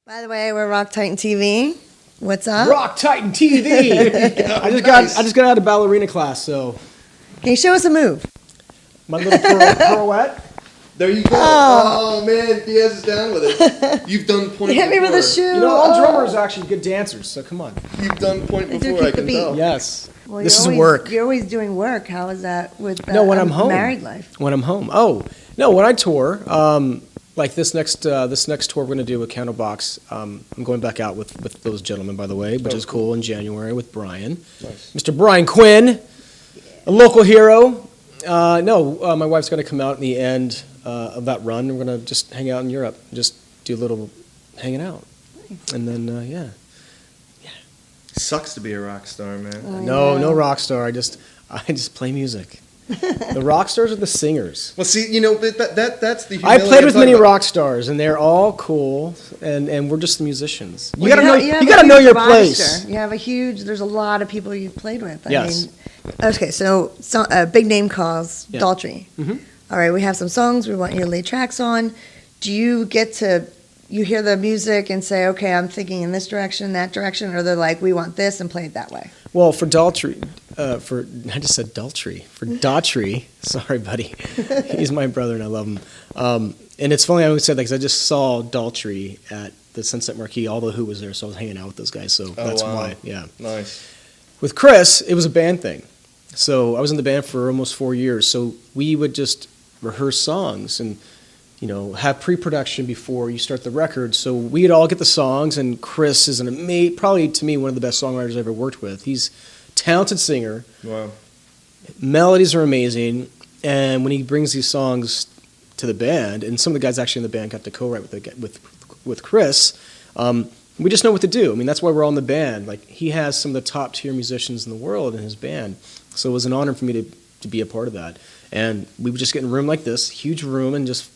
By the way, we're Rock Titan TV. What's up? Rock Titan TV. I just got out of ballerina class, so Can you show us a move? my little pirouette. There you go. Oh, man, Diaz is down with it. You've done point You hit me with a shoe. You know, all drummers are actually good dancers, so come on. You've done point do before, keep I the can beat. tell. Yes. Well, this is you're always, work. You're always doing work. How is that with No, when I'm home. married life? When I'm home. Oh, no, when I tour, like this next tour we're going to do with Candlebox, I'm going back out with those gentlemen, by the way, which is cool, in January with Brian. Nice. Mr. Brian Quinn, a local hero. My wife's going to come out in the end of that run. We're going to just hang out in Europe, just do a little hanging out. And then, yeah. Sucks to be a rock star, man. No rock star. I just play music. The rock stars are the singers. Well, see, you know, that's the I humility played I'm with talking many about. rock stars, and they're all cool, and we're just the musicians. You Well, gotta know. have You a gotta know huge your roster. place. You have there's a lot of people you've played with. Yes. Okay, so a big name calls, Yeah. Daughtry. Mhm. All right, we have some songs we want you to lay tracks on. Do you get to, you hear the music and say, okay, I'm thinking in this direction, that direction, or they're like, we want this and play it that way? Well, for Daughtry, I just said Daughtry. For Daughtry, sorry, buddy. He's my brother, and I love him. And it's funny I always said that because I just saw Daughtry at the Sunset Marquee. All the Who was there, so I was hanging out with those guys. So that's wow. why, yeah. Nice. With Chris, it was a band thing. So I was in the band for almost 4 years. So we would just rehearse songs and, have pre-production before you start the record. So we'd all get the songs, and Chris is probably to me one of the best songwriters I've ever worked with. He's a talented singer. Wow. Melodies are amazing, and when he brings these songs to the band, and some of the guys actually in the band got to co-write with Chris, we just know what to do. I mean, that's why we're all in the band. Like, he has some of the top tier musicians in the world in his band, so it was an honor for me to be a part of that. And we would just get in a room like this, huge room, and just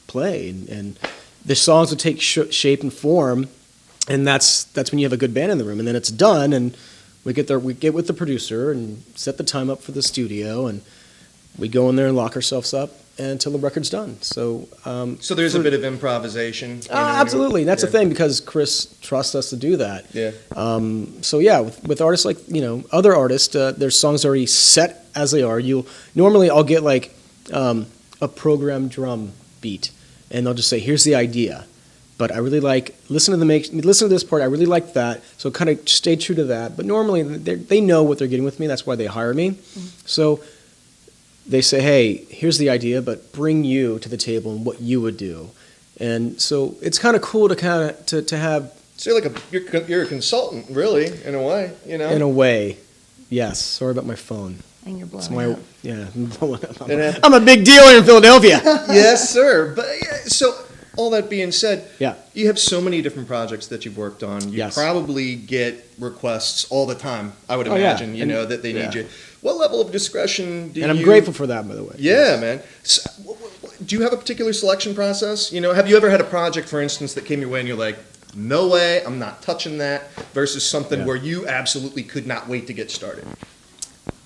play, and the songs would take shape and form, and that's when you have a good band in the room. And then it's done, and we get with the producer and set the time up for the studio, and we go in there and lock ourselves up until the record's done. So So there's a bit of improvisation. absolutely. That's the thing, because Chris trusts us to do that. Yeah. So yeah, with artists like other artists, their songs already set as they are. I'll get like a programmed drum beat, and they'll just say, "Here's the idea," but I really listen to this part. I really like that, so kind of stay true to that. But normally they know what they're getting with me. That's why they hire me. Mm-hmm. So they say, "Hey, here's the idea, but bring you to the table and what you would do." And so it's kind of cool to have. So you're a consultant, really, in a way, In a way, yes. Sorry about my phone. And you're blowing It's my up. yeah. I'm blowing up. I'm a big deal here in Philadelphia. Yes, sir. But so all that being said, Yeah. you have so many different projects that you've worked on. You Yes. probably get requests all the time, I would Oh, yeah. imagine, And- that they yeah. need you. What level of discretion do you... And I'm grateful for that, by the way. Yeah, man. So, do you have a particular selection process? Have you ever had a project, for instance, that came your way and you're like, no way, I'm not touching that, versus something Yeah. where you absolutely could not wait to get started?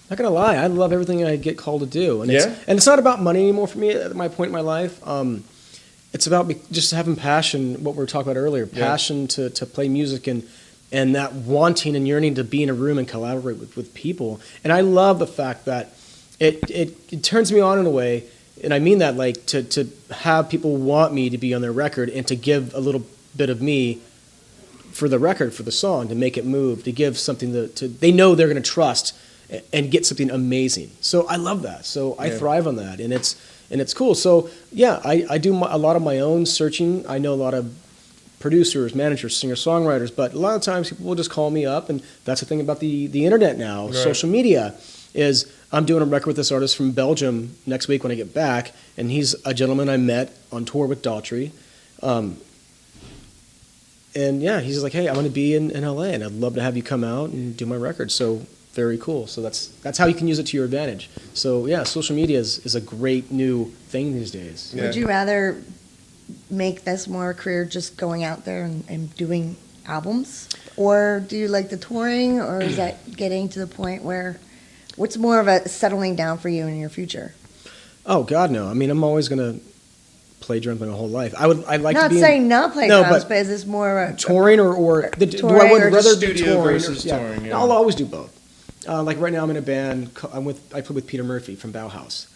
Not gonna lie, I love everything I get called to do, and Yeah? it's not about money anymore for me at my point in my life. It's about just having passion. What we were talking about earlier, Yeah. passion to play music and that wanting and yearning to be in a room and collaborate with people. And I love the fact that it turns me on in a way, and I mean that like to have people want me to be on their record and to give a little bit of me for the record, for the song, to make it move, to give something they know they're going to trust and get something amazing. So I love that. So I thrive on that, and it's cool. So yeah, I do a lot of my own searching. I know a lot of producers, managers, singer-songwriters, but a lot of times people will just call me up, and that's the thing about the internet now, Right. social media, is I'm doing a record with this artist from Belgium next week when I get back, and he's a gentleman I met on tour with Daughtry. And yeah, he's like, "Hey, I'm going to be in LA, and I'd love to have you come out and do my record." So very cool. So that's how you can use it to your advantage. So yeah, social media is a great new thing these days. Yeah. Would you rather make this more a career just going out there and doing albums? Or do you like the touring, or is that getting to the point where, what's more of a settling down for you in your future? Oh God, no. I mean, I'm always going to play drums my whole life. I'd like to Not be saying not play No, drums, but but is this more touring or do touring I would or rather just do studio touring versus touring, yeah. I'll always do both. Like right now, I'm in a band. I play with Peter Murphy from Bauhaus,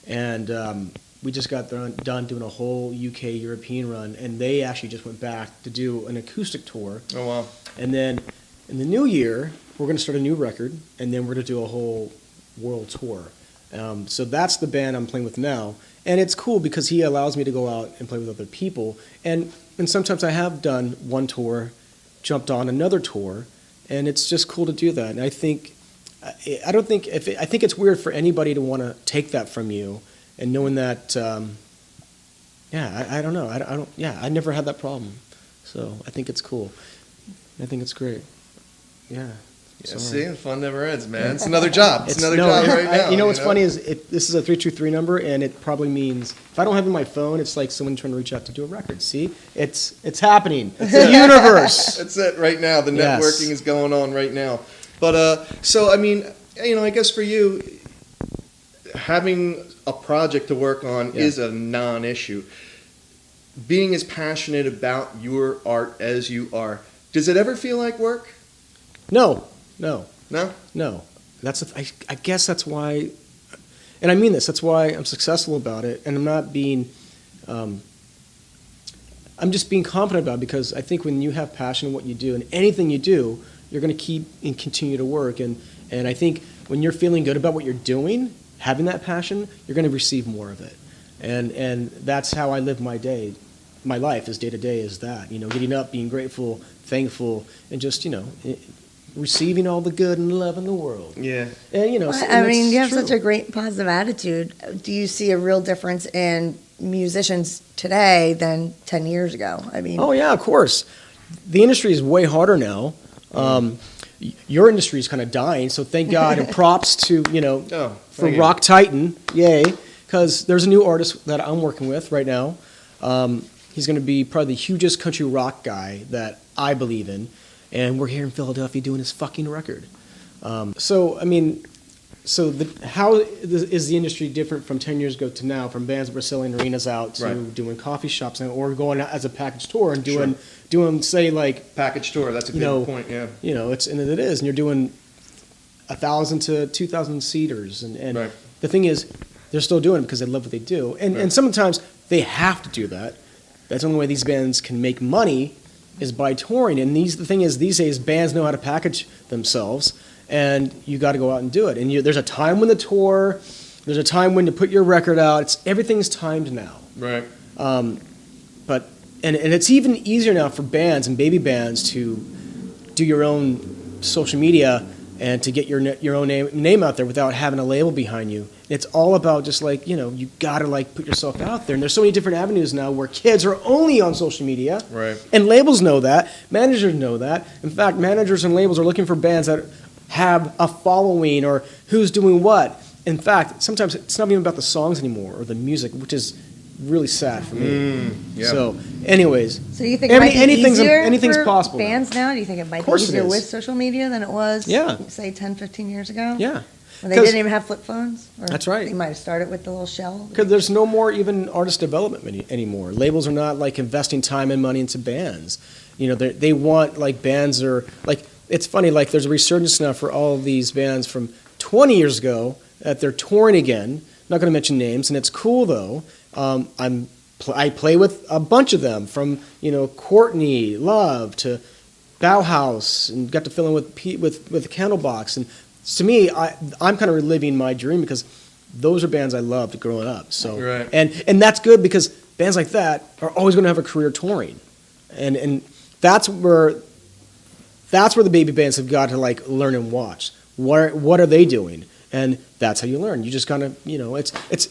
and we just got done doing a whole UK European run, and they actually just went back to do an acoustic tour. Oh wow! And then in the new year, we're going to start a new record, and then we're going to do a whole world tour. So that's the band I'm playing with now, and it's cool because he allows me to go out and play with other people, and sometimes I have done one tour, jumped on another tour, and it's just cool to do that. And I think I think it's weird for anybody to want to take that from you, and knowing that, I don't know, I never had that problem, so I think it's cool. I think it's great. Yeah. Yeah, Sorry. see, fun never ends, man. It's another job. It's another job right now. You know what's funny is this is a 323 number, and it probably means if I don't have it on my phone, it's like someone trying to reach out to do a record. See, it's happening. It's the universe. That's it right now. The Yes. networking is going on right now. But so I mean, I guess for you, having a project to work on is a non-issue. Being as passionate about your art as you are, does it ever feel like work? No. I guess that's why, and I mean this. That's why I'm successful about it, and I'm not being. I'm just being confident about it because I think when you have passion in what you do and anything you do, you're going to keep and continue to work. And I think when you're feeling good about what you're doing, having that passion, you're going to receive more of it. And that's how I live my day. My life is day to day is that, getting up, being grateful, thankful, and just, receiving all the good and love in the world. Yeah. And, I mean, you have true. such a great positive attitude. Do you see a real difference in musicians today than 10 years ago? I mean, Oh, yeah, of course. The industry is way harder now. Your industry is kind of dying, so thank God, and props to, for thank you. Rock Titan, yay, because there's a new artist that I'm working with right now. He's going to be probably the hugest country rock guy that I believe in, and we're here in Philadelphia doing his fucking record. How is the industry different from 10 years ago to now, from bands that were selling arenas out to doing coffee shops, or going out as a package tour and doing say, like, Package tour. That's a good point. Yeah. It is, and you're doing 1,000 to 2,000 seaters, and Right. the thing is, they're still doing it because they love what they do, and sometimes they have to do that. That's the only way these bands can make money is by touring. And the thing is, these days bands know how to package themselves, and you got to go out and do it. And there's a time when the tour, there's a time when to put your record out. Everything's timed now. Right. But it's even easier now for bands and baby bands to do your own social media and to get your own name out there without having a label behind you. It's all about just like, you gotta like put yourself out there. And there's so many different avenues now where kids are only on social media. Right. And labels know that. Managers know that. In fact, managers and labels are looking for bands that have a following or who's doing what. In fact, sometimes it's not even about the songs anymore or the music, which is really sad for me. Yeah. So, anyways, so you think it might be anything's for possible now. bands now? Do you think it might be course it easier is. with social media than it was, Yeah. say, 10, 15 years ago? Yeah. When they 'Cause- didn't even have flip phones? Or That's right. They might have started with the little shell. Because there's no more even artist development anymore. Labels are not like investing time and money into bands. They want like bands are like, it's funny, like there's a resurgence now for all of these bands from 20 years ago that they're touring again. Not going to mention names, and it's cool though. I play with a bunch of them from Courtney Love to Bauhaus, and got to fill in with Candlebox. And to me, I'm kind of reliving my dream because those are bands I loved growing up. So Right. and that's good because bands like that are always going to have a career touring, and that's where the baby bands have got to like learn and watch. What are they doing? And that's how you learn. You just kind of it's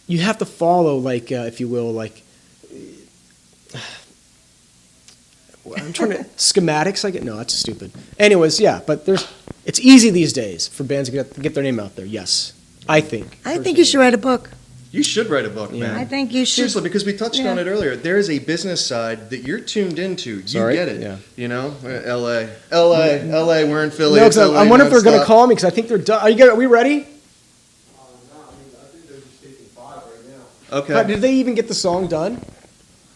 you have to follow like if you will like. I'm trying to schematics. No, that's stupid. Anyways, yeah, but it's easy these days for bands to get their name out there. Yes, I think. I think you should write a book. You should write a book, Yeah. man. I think you should. Seriously, because we touched Yeah. on it earlier. There is a business side that you're tuned into. You Sorry? get it. Yeah. LA, we're in Philly. No, it's 'cause LA I'm wondering if they're going to nonstop. call me because I think they're done. Are we ready? No, I think they're just taking 5 right now. Okay. Did they even get the song done?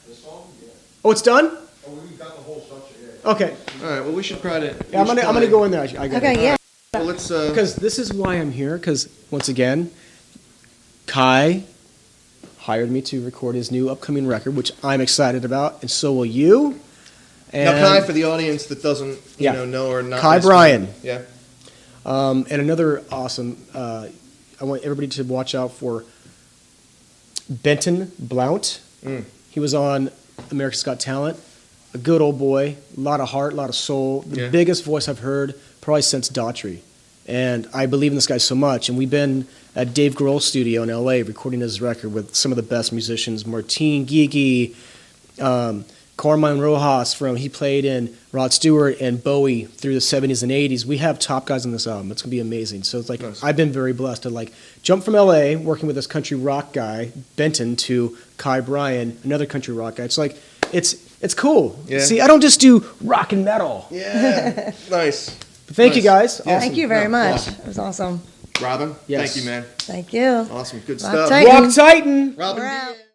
The song, yeah. Oh, it's done? Oh, we got the whole structure, yeah. Okay. All right. Well, we should try to. Yeah, I'm gonna go in there. I got Okay, yeah. Well, let's. Because this is why I'm here. Because once again, Kai hired me to record his new upcoming record, which I'm excited about, and so will you. And Now, Kai, for the audience that doesn't, Yeah. know or not. Kai listening- Bryan. Yeah. And another awesome. I want everybody to watch out for Benton Blount. Mm. He was on America's Got Talent. A good old boy, a lot of heart, a lot of soul. The Yeah. biggest voice I've heard probably since Daughtry. And I believe in this guy so much. And we've been at Dave Grohl's studio in LA recording his record with some of the best musicians, Martine Gigi, Carmine Rojas he played in Rod Stewart and Bowie through the 70s and 80s. We have top guys on this album. It's going to be amazing. So it's like, Nice. I've been very blessed to like jump from LA, working with this country rock guy, Benton, to Kai Bryan, another country rock guy. It's like, it's cool. Yeah. See, I don't just do rock and metal. Yeah. Nice. But thank you Nice. guys. Yeah. Awesome. Thank you very No, much. awesome. It was awesome. Robin. Yes. Thank you, man. Thank you. Awesome. Good Rock stuff. Titan. Rock Titan. Robin We're Diaz. out.